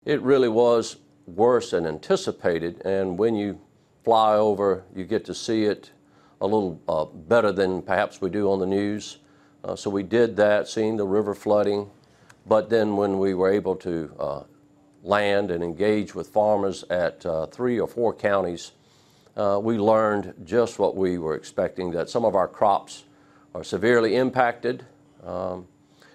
It really was worse than anticipated, and when you fly over, you get to see it a little better than perhaps we do on the news. So we did that, seeing the river flooding, but then when we were able to land and engage with farmers at 3 or 4 counties, we learned just what we were expecting, that some of our crops are severely impacted.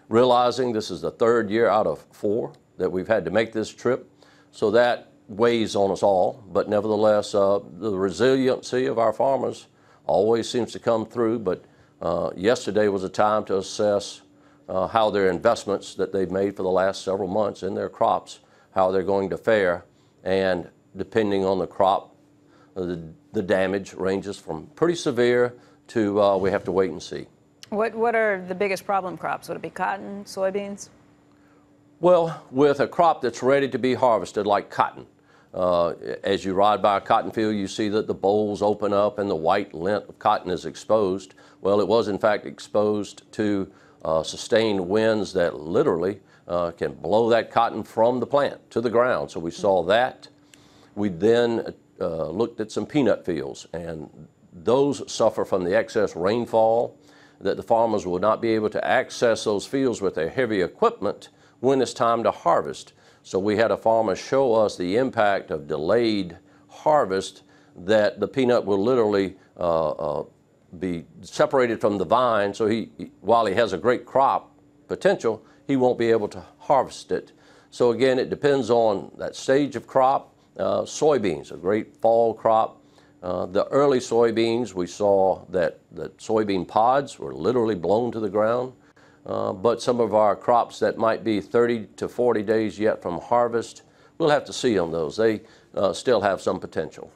Realizing this is the 3rd year out of 4 that we've had to make this trip, so that weighs on us all, but nevertheless, the resiliency of our farmers always seems to come through. But yesterday was a time to assess how their investments that they've made for the last several months in their crops, how they're going to fare, and depending on the crop, the damage ranges from pretty severe to we have to wait and see. What are the biggest problem crops? Would it be cotton, soybeans? Well, with a crop that's ready to be harvested, like cotton, as you ride by a cotton field, you see that the bolls open up and the white lint of cotton is exposed. Well, it was in fact exposed to sustained winds that literally can blow that cotton from the plant to the ground. So we saw that. We then looked at some peanut fields, and those suffer from the excess rainfall, that the farmers will not be able to access those fields with their heavy equipment when it's time to harvest. So we had a farmer show us the impact of delayed harvest, that the peanut will literally be separated from the vine. So while he has a great crop potential, he won't be able to harvest it. So again, it depends on that stage of crop. Soybeans, a great fall crop. The early soybeans, we saw that the soybean pods were literally blown to the ground. But some of our crops that might be 30 to 40 days yet from harvest, we'll have to see on those. They still have some potential.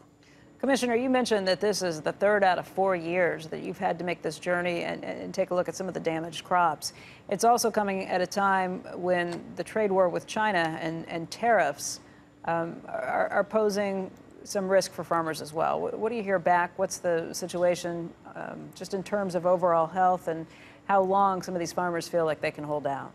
Commissioner, you mentioned that this is the 3rd out of 4 years that you've had to make this journey and take a look at some of the damaged crops. It's also coming at a time when the trade war with China and tariffs are posing some risk for farmers as well. What do you hear back? What's the situation just in terms of overall health, and how long some of these farmers feel like they can hold out?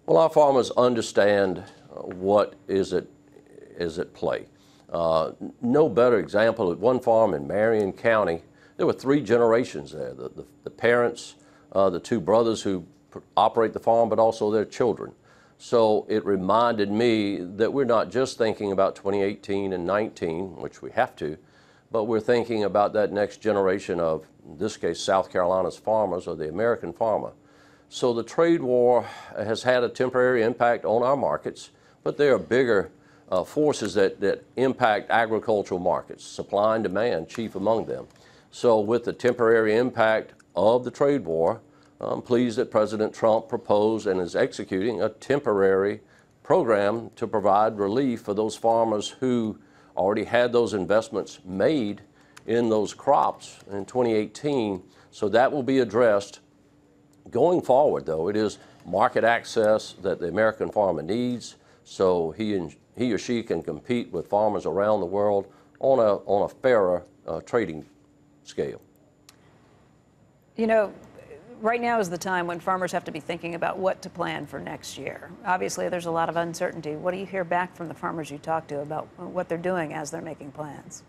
Well, our farmers understand what is at play. No better example, at one farm in Marion County, there were 3 generations there. The parents, the 2 brothers who operate the farm, but also their children. So it reminded me that we're not just thinking about 2018 and 19, which we have to, but we're thinking about that next generation of, in this case, South Carolina's farmers, or the American farmer. So the trade war has had a temporary impact on our markets, but there are bigger forces that impact agricultural markets, supply and demand chief among them. So with the temporary impact of the trade war, I'm pleased that President Trump proposed and is executing a temporary program to provide relief for those farmers who already had those investments made in those crops in 2018. So that will be addressed. Going forward, though, it is market access that the American farmer needs, so he or she can compete with farmers around the world on a fairer trading scale. You know, right now is the time when farmers have to be thinking about what to plan for next year. Obviously, there's a lot of uncertainty. What do you hear back from the farmers you talk to about what they're doing as they're making plans?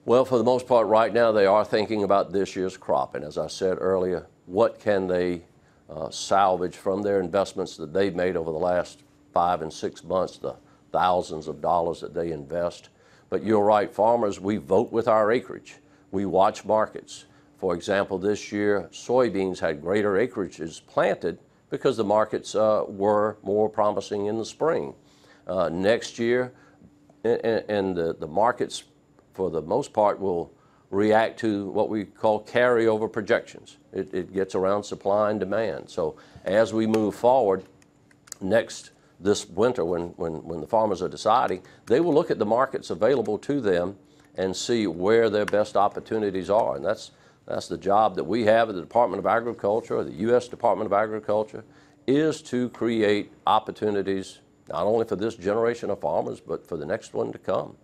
Well, for the most part, right now, they are thinking about this year's crop. And as I said earlier, what can they salvage from their investments that they've made over the last 5 and 6 months, the thousands of dollars that they invest. But you're right, farmers, we vote with our acreage. We watch markets. For example, this year, soybeans had greater acreages planted because the markets were more promising in the spring. Next year, and the markets, for the most part, will react to what we call carryover projections. It gets around supply and demand. So as we move forward this winter, when the farmers are deciding, they will look at the markets available to them and see where their best opportunities are. And that's the job that we have at the Department of Agriculture, or the U.S. Department of Agriculture, is to create opportunities not only for this generation of farmers, but for the next one to come.